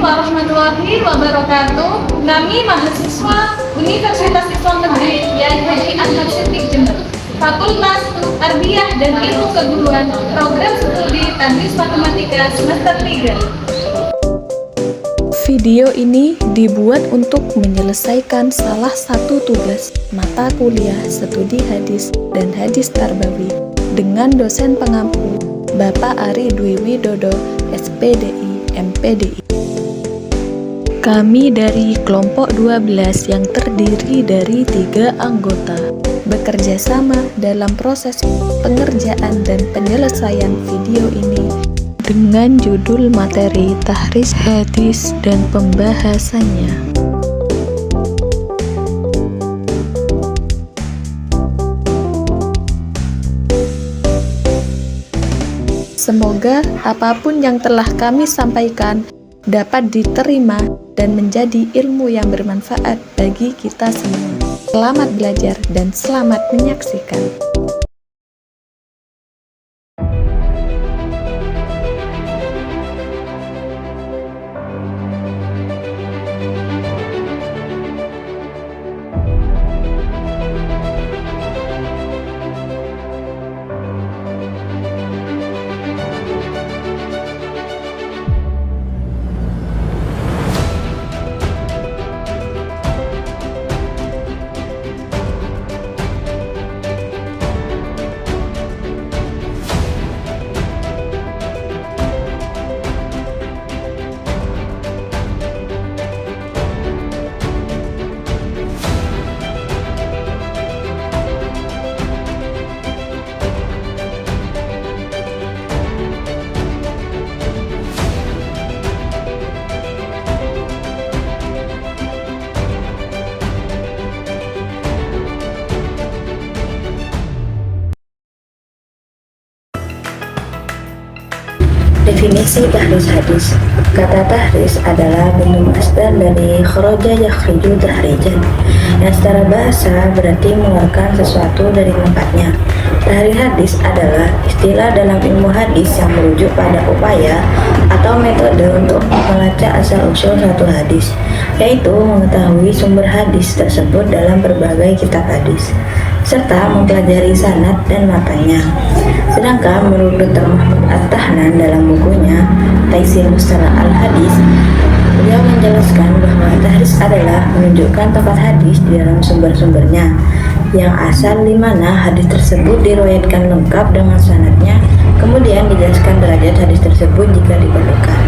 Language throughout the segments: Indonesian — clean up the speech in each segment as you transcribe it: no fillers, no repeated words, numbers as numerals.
warahmatullahi wabarakatuh. Kami mahasiswa Universitas Islam Negeri Kiai Haji Ahmad Siddiq Jember, Fakultas Tarbiyah dan Ilmu Keguruan, Program Studi Tadris Matematika semester 3. Video ini dibuat untuk menyelesaikan salah satu tugas mata kuliah studi hadis dan hadis tarbawi dengan dosen pengampu Bapak Ari Dwi Widodo, SPDI, MPDI. Kami dari kelompok 12 yang terdiri dari 3 anggota bekerja sama dalam proses pengerjaan dan penyelesaian video ini dengan judul materi tahris hadis dan pembahasannya. Semoga apapun yang telah kami sampaikan dapat diterima dan menjadi ilmu yang bermanfaat bagi kita semua. Selamat belajar dan selamat menyaksikan. Definisi tahris hadis. Kata tahris adalah bentuk masdar dari kharaja yakhriju tahrijan, yang secara bahasa berarti mengeluarkan sesuatu dari tempatnya. Tahrir hadis adalah istilah dalam ilmu hadis yang merujuk pada upaya atau metode untuk melacak asal-usul satu hadis, yaitu mengetahui sumber hadis tersebut dalam berbagai kitab hadis serta mempelajari sanad dan matanya. Sedangkan menurut Dr. Mahmud At-Tahnan dalam bukunya Taisir Mustalah Al-Hadis, beliau menjelaskan bahwa tahris adalah menunjukkan tempat hadis di dalam sumber-sumbernya yang asal di mana hadis tersebut diriwayatkan lengkap dengan sanadnya, kemudian dijelaskan derajat hadis tersebut jika diperlukan.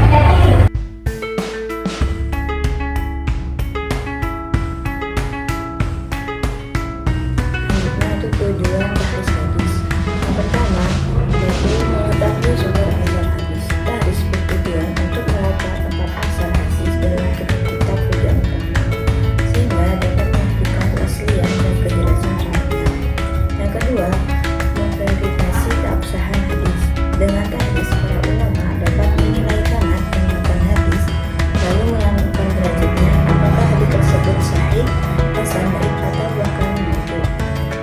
Tujuan tahris hadis. Yang pertama, yaitu mengetahui sumber asal hadis. Tahris bertujuan untuk melacak tempat asal hadis dalam kitab-kitab rujukan sehingga dapat menentukan keaslian dan kejelasan sanadnya. Yang kedua, memverifikasi keabsahan hadis. Dengan tahris, para ulama dapat menilai sanad dan matan hadis, lalu menentukan derajatnya apakah hadis tersebut sahih, hasan, dhaif, atau bahkan maudu'.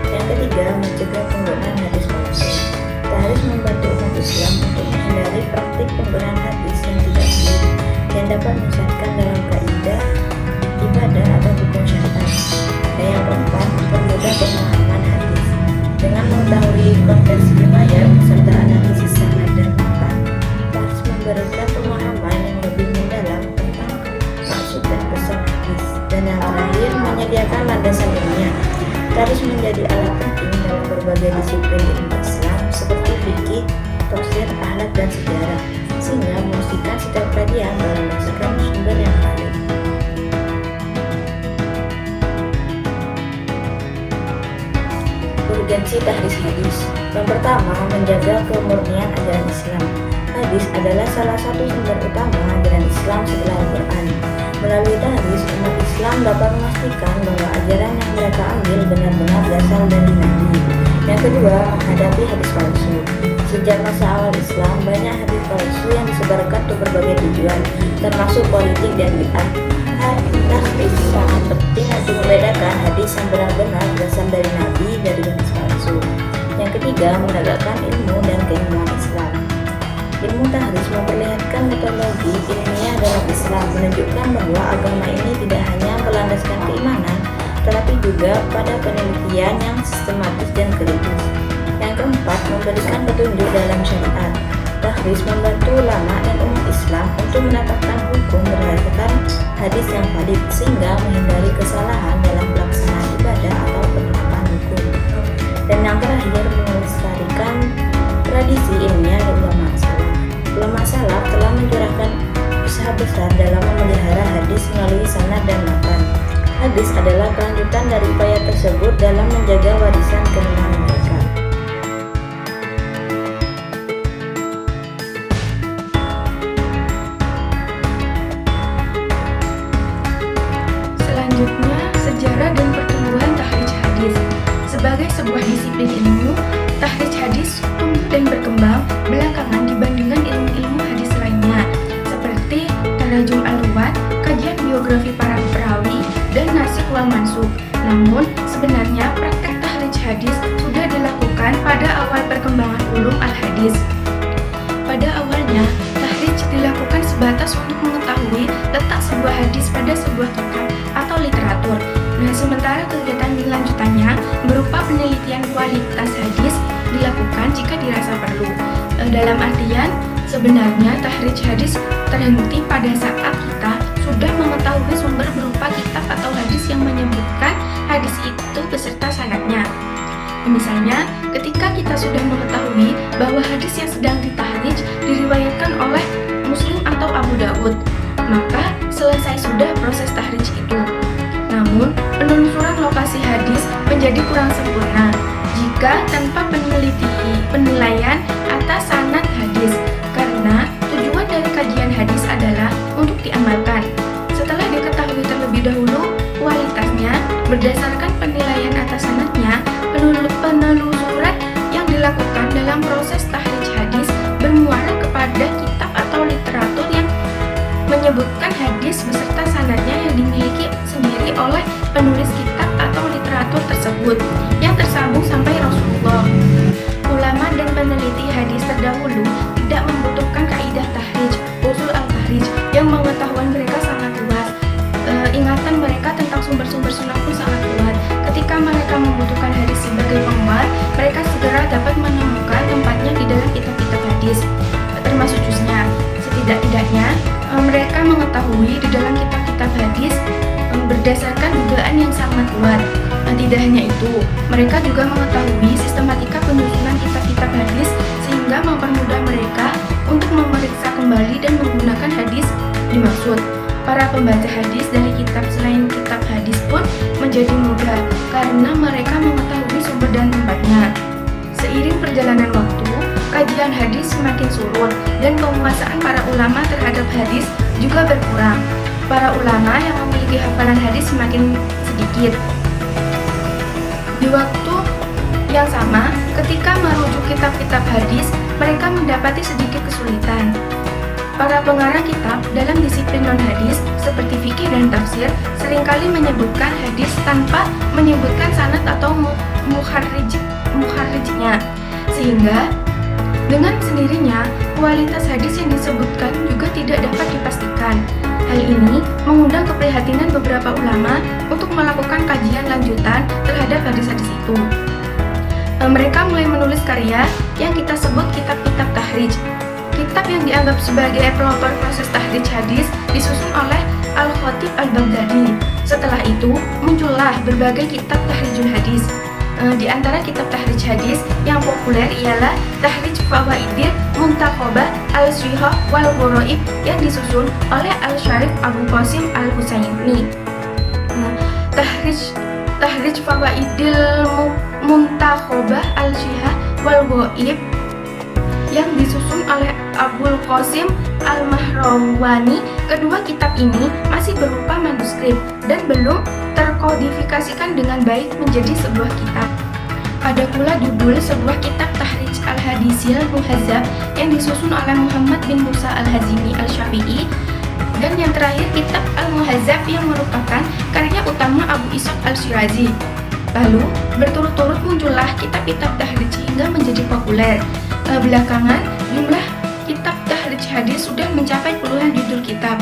Yang ketiga, mencegah penggunaan hadis palsu. Tahris membantu umat Islam untuk menghindari praktik penggunaan hadis yang tidak benar yang dapat menyesatkan dalam kaidah ibadah atau hukum syariat. Dan yang keempat, mempermudah pemahaman hadis. Dengan mengetahui konteks riwayat serta analisis sanad dan matan, tahris memberikan pemahaman yang lebih mendalam tentang maksud dan pesan hadis. Dan yang terakhir, menyediakan landasan ilmiah. Tahris menjadi alat penting dalam berbagai disiplin ilmu Islam seperti fikih, tafsir, akhlak, dan sejarah, sehingga memastikan setiap kajian berdasarkan sumber yang valid. Urgensi tahris hadis. Yang pertama, menjaga kemurnian ajaran Islam. Hadis adalah salah satu sumber utama ajaran Islam setelah Al-Quran. Melalui tahris, umat Islam dapat memastikan bahwa ajaran yang mereka ambil benar-benar berasal dari Nabi. Yang kedua, menghadapi hadis palsu. Sejak masa awal Islam, banyak hadis palsu yang disebarkan untuk berbagai tujuan, termasuk politik dan bid'ah. Tahris sangat penting untuk membedakan hadis yang benar-benar berasal dari Nabi dari hadis palsu. Yang ketiga, menegakkan ilmu dan keilmuan Islam. Ilmu tahris memperlihatkan metodologi ilmiah dalam Islam menunjukkan bahwa agama ini tidak hanya berlandaskan keimanan, tetapi juga pada penelitian yang sistematis dan kritis. Yang keempat, memberikan petunjuk dalam syariat. Tahriz membantu ulama dan umat Islam untuk menetapkan hukum berdasarkan hadis yang valid, sehingga menghindari kesalahan dalam pelaksanaan ibadah atau penerapan hukum. Dan yang terakhir, melestarikan tradisi ilmiah ulama salaf. Ulama salaf telah mencurahkan usaha besar dalam memelihara hadis melalui sanad dan matan. Hadis adalah kelanjutan dari upaya tersebut dalam menjaga warisan keilmuan mereka. Selanjutnya, sejarah dan pertumbuhan tahrij hadis. Sebagai sebuah disiplin ilmu, tahrij hadis tumbuh dan berkembang belakangan dibandingkan ilmu-ilmu hadis lainnya, seperti tarajum al-ruwat, kajian biografi para perawi, dan nasikh wal mansukh. Namun, sebenarnya praktek tahrij hadis sudah dilakukan pada awal perkembangan ulum al-hadis. Pada awalnya, tahrij dilakukan sebatas untuk mengetahui letak sebuah hadis pada sebuah kitab atau literatur. Nah, sementara kegiatan lanjutannya berupa penelitian kualitas hadis dilakukan jika dirasa perlu. Dalam artian, sebenarnya tahrij hadis terhenti pada saat kita sudah mengetahui sumber berupa kitab atau hadis yang menyebutkan hadis itu beserta sanadnya. Misalnya, ketika kita sudah mengetahui bahwa hadis yang sedang ditahrij diriwayatkan oleh Muslim atau Abu Daud, maka selesai sudah proses tahrij itu. Namun, penelusuran lokasi hadis menjadi kurang sempurna jika tanpa penilaian atas sanad hadis, karena tujuan dari kajian hadis adalah untuk diamalkan. Setelah diketahui terlebih dahulu kualitasnya, berdasarkan penilaian atas sanadnya, penelusuran yang dilakukan dalam proses tahrij hadis bermuara kepada kitab atau literatur yang menyebutkan hadis beserta sanadnya yang dimiliki sendiri oleh penulis kitab atau literatur tersebut yang tersambung sampai Rasulullah. Ulama dan peneliti hadis terdahulu tidak membutuhkan kaidah tahrij, usul al-tahrij, yang pengetahuan mereka sangat luas. Ingatan mereka tentang sumber-sumber sunnah pun sangat kuat. Ketika mereka membutuhkan hadis sebagai penguat, mereka segera dapat menemukan tempatnya di dalam kitab-kitab hadis, termasuk juznya. Setidak-tidaknya, mereka mengetahui di dalam kitab-kitab hadis berdasarkan dugaan yang sangat kuat. Tidak hanya itu, mereka juga mengetahui sistematika penyusunan kitab-kitab hadis sehingga mempermudah mereka untuk memeriksa kembali dan menggunakan hadis dimaksud. Para pembaca hadis dari kitab selain kitab hadis pun menjadi mudah karena mereka mengetahui sumber dan tempatnya. Seiring perjalanan waktu, kajian hadis semakin surut dan penguasaan para ulama terhadap hadis juga berkurang. Para ulama yang memiliki hafalan hadis semakin sedikit. Di waktu yang sama, ketika merujuk kitab-kitab hadis, mereka mendapati sedikit kesulitan. Para pengarang kitab dalam disiplin non-hadis seperti fikih dan tafsir seringkali menyebutkan hadis tanpa menyebutkan sanad atau mukharrijnya, sehingga dengan sendirinya kualitas hadis yang disebutkan juga tidak dapat dipastikan. Hal ini mengundang keprihatinan beberapa ulama untuk melakukan kajian lanjutan terhadap hadis-hadis itu. Mereka mulai menulis karya yang kita sebut kitab-kitab tahrij. Kitab yang dianggap sebagai pelopor proses tahrij hadis disusun oleh Al-Khatib Al-Baghdadi. Setelah itu, muncullah berbagai kitab tahrijul hadis. Di antara kitab tahrij hadis yang populer ialah Tahrij Fawaidil Muntakhobah Al-Shihah wal Gharaib yang disusun oleh Al-Syarif Abu Qasim Al-Husaini. Tahrij Fawaidil Muntakhobah Al-Shihah wal Gharaib yang disusun oleh Abul Qasim Al-Mahrawani. Kedua kitab ini masih berupa manuskrip dan belum terkodifikasikan dengan baik menjadi sebuah kitab. Ada pula judul sebuah kitab Tahrij Al-Hadisil Muhazzab yang disusun oleh Muhammad bin Musa Al-Hazimi Al-Syafi'i, dan yang terakhir kitab Al-Muhazzab yang merupakan karya utama Abu Ishaq Al-Syirazi. Lalu berturut-turut muncullah kitab-kitab tahrij hingga menjadi populer. Belakangan jumlah kitab tahrij hadis sudah mencapai puluhan judul kitab.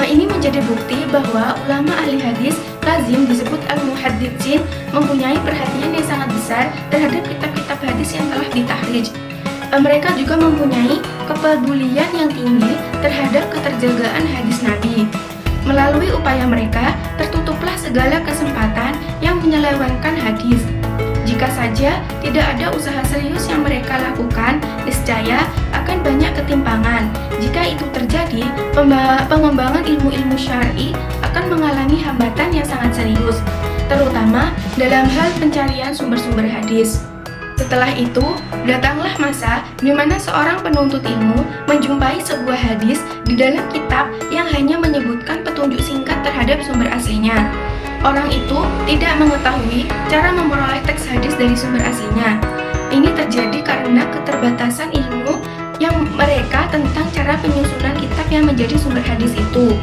Ini menjadi bukti bahwa ulama ahli hadis lazim disebut al-muhadditsin mempunyai perhatian yang sangat besar terhadap kitab-kitab hadis yang telah ditahrij. Mereka juga mempunyai kepedulian yang tinggi terhadap keterjagaan hadis Nabi. Melalui upaya mereka, tertutuplah segala kesempatan yang menyelewengkan hadis. Jika saja tidak ada usaha serius yang mereka lakukan, niscaya akan banyak ketimpangan. Jika itu terjadi, pengembangan ilmu-ilmu syar'i akan mengalami hambatan yang sangat serius, terutama dalam hal pencarian sumber-sumber hadis. Setelah itu, datanglah masa di mana seorang penuntut ilmu menjumpai sebuah hadis di dalam kitab yang hanya menyebutkan petunjuk singkat terhadap sumber aslinya. Orang itu tidak mengetahui cara memperoleh teks hadis dari sumber aslinya. Ini terjadi karena keterbatasan ilmu yang mereka tentang cara penyusunan kitab yang menjadi sumber hadis itu.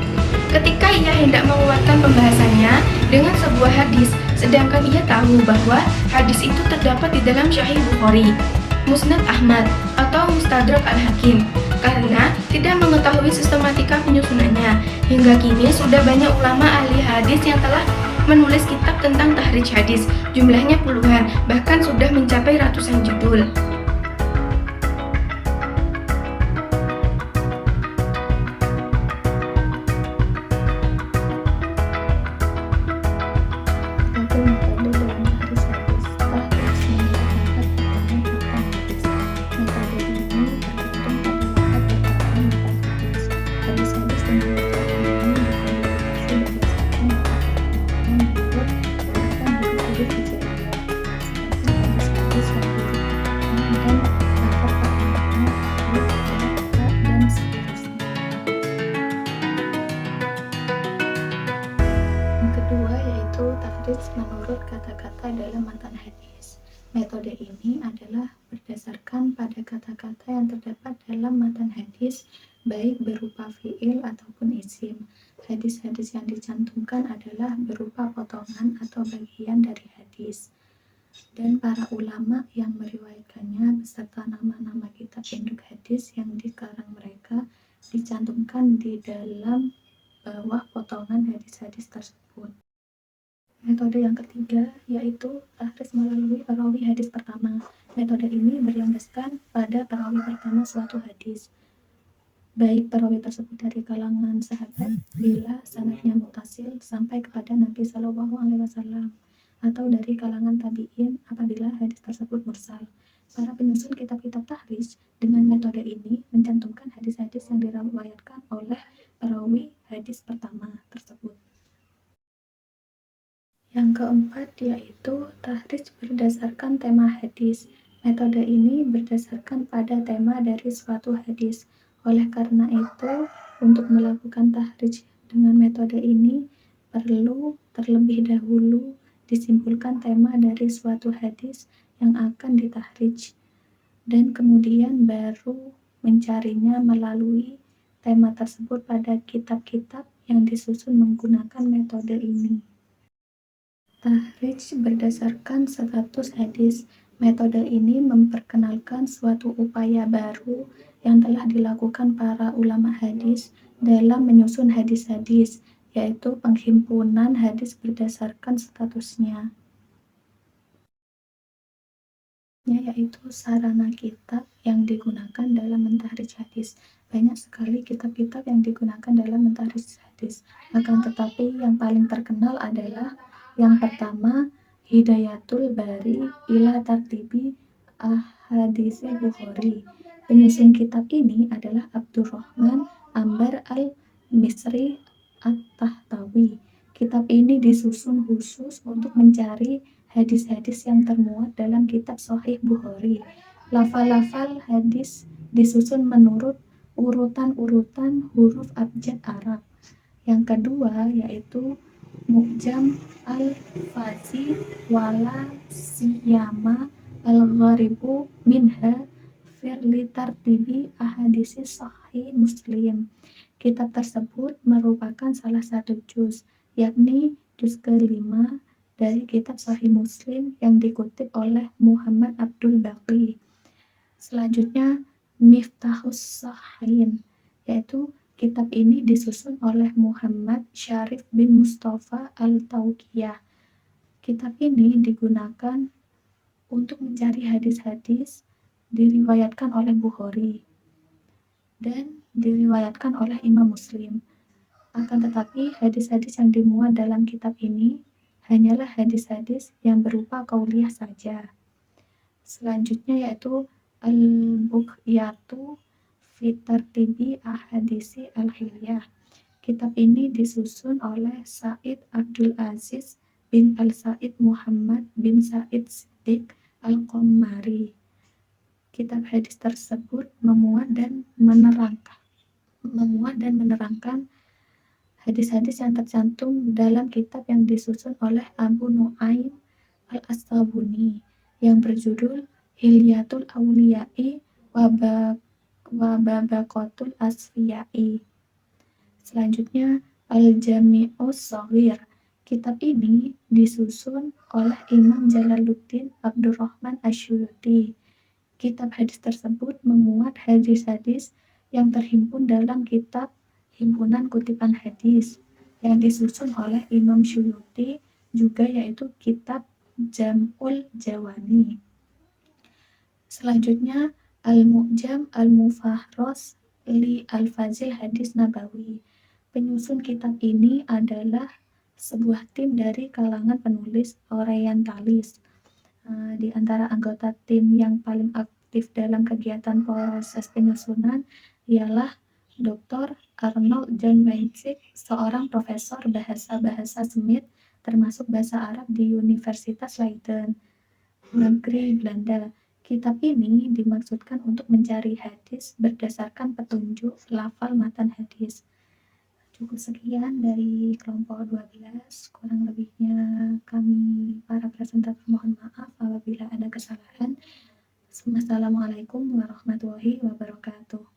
Ketika ia hendak menguatkan pembahasannya dengan sebuah hadis, sedangkan ia tahu bahwa hadis itu terdapat di dalam Sahih Bukhari, Musnad Ahmad, atau Mustadrak Al-Hakim, karena tidak mengetahui sistematika penyusunannya. Hingga kini sudah banyak ulama ahli hadis yang telah menulis kitab tentang tahrij hadis, jumlahnya puluhan, bahkan sudah mencapai ratusan judul. menurut kata-kata dalam matan hadis. Metode ini adalah berdasarkan pada kata-kata yang terdapat dalam matan hadis, baik berupa fiil ataupun isim. Hadis-hadis yang dicantumkan adalah berupa potongan atau bagian dari hadis. Dan para ulama yang meriwayatkannya beserta nama-nama kitab induk hadis yang dikarang mereka dicantumkan di dalam bawah potongan hadis-hadis tersebut. Metode yang ketiga yaitu tahris melalui perawi hadis pertama. Metode ini berlandaskan pada perawi pertama suatu hadis, baik perawi tersebut dari kalangan sahabat bila sanadnya mutasil sampai kepada Nabi Shallallahu Alaihi Wasallam, atau dari kalangan tabi'in apabila hadis tersebut mursal. Para penyusun kitab-kitab tahris dengan metode ini mencantumkan hadis-hadis yang diriwayatkan oleh perawi hadis pertama tersebut. Yang keempat yaitu tahris berdasarkan tema hadis. Metode ini berdasarkan pada tema dari suatu hadis. Oleh karena itu, untuk melakukan tahris dengan metode ini perlu terlebih dahulu disimpulkan tema dari suatu hadis yang akan ditahrij, dan kemudian baru mencarinya melalui tema tersebut pada kitab-kitab yang disusun menggunakan metode ini. Tahrij berdasarkan status hadis. Metode ini memperkenalkan suatu upaya baru yang telah dilakukan para ulama hadis dalam menyusun hadis-hadis, yaitu penghimpunan hadis berdasarkan statusnya, yaitu sarana kitab yang digunakan dalam mentahrij hadis. Banyak sekali kitab-kitab yang digunakan dalam mentahrij hadis, akan tetapi yang paling terkenal adalah yang pertama, Hidayatul Bari ila Tartibi Ahaditsil Bukhari. Penyusun kitab ini adalah Abdurrahman Ambar al-Misri At-Tahtawi. Kitab ini disusun khusus untuk mencari hadis-hadis yang termuat dalam kitab Sahih Bukhari. Lafal-lafal hadis disusun menurut urutan-urutan huruf abjad Arab. Yang kedua yaitu Mu'jam al-Fazi wala siyama al-gharibu minha firli tartibi ahadisi sahih Muslim. Kitab tersebut merupakan salah satu juz, yakni juz ke-5 dari kitab Sahih Muslim yang dikutip oleh Muhammad Abdul Baqi. Selanjutnya Miftahus Sahihin, yaitu Kitab ini disusun oleh Muhammad Syarif bin Mustafa Al-Tauqiyah. Kitab ini digunakan untuk mencari hadis-hadis diriwayatkan oleh Bukhari dan diriwayatkan oleh Imam Muslim. Akan tetapi, hadis-hadis yang dimuat dalam kitab ini hanyalah hadis-hadis yang berupa qauliyah saja. Selanjutnya yaitu Al-Bughyatu fi Tartibi Ahadisi Al-Hilyah. Kitab ini disusun oleh Said Abdul Aziz bin Al-Said Muhammad bin Said Siddiq Al-Qomari. Kitab hadis tersebut memuat dan menerangkan hadis-hadis yang tercantum dalam kitab yang disusun oleh Abu Nu'aim Al-As-Sabuni yang berjudul Hilyatul Awliya'i wa Babaqatul Asfiyai. Selanjutnya Al-Jami'us Shaghir. Kitab ini disusun oleh Imam Jalaluddin Abdurrahman Asyuyuti. Kitab hadis tersebut memuat hadis-hadis yang terhimpun dalam kitab Himpunan Kutipan Hadis yang disusun oleh Imam Syuyuti juga, yaitu kitab Jam'ul Jawami. Selanjutnya Al-Mu'jam Al-Mufahros li Al-Fazil Hadis Nabawi. Penyusun kitab ini adalah sebuah tim dari kalangan penulis orientalis. Di antara anggota tim yang paling aktif dalam kegiatan proses penyusunan ialah Dr. Arnold John Weinzig, seorang profesor bahasa-bahasa Semit termasuk bahasa Arab di Universitas Leiden, negeri Belanda. Kitab ini dimaksudkan untuk mencari hadis berdasarkan petunjuk lafal matan hadis. Cukup sekian dari kelompok 12, kurang lebihnya kami para presentator mohon maaf apabila ada kesalahan. Wassalamualaikum warahmatullahi wabarakatuh.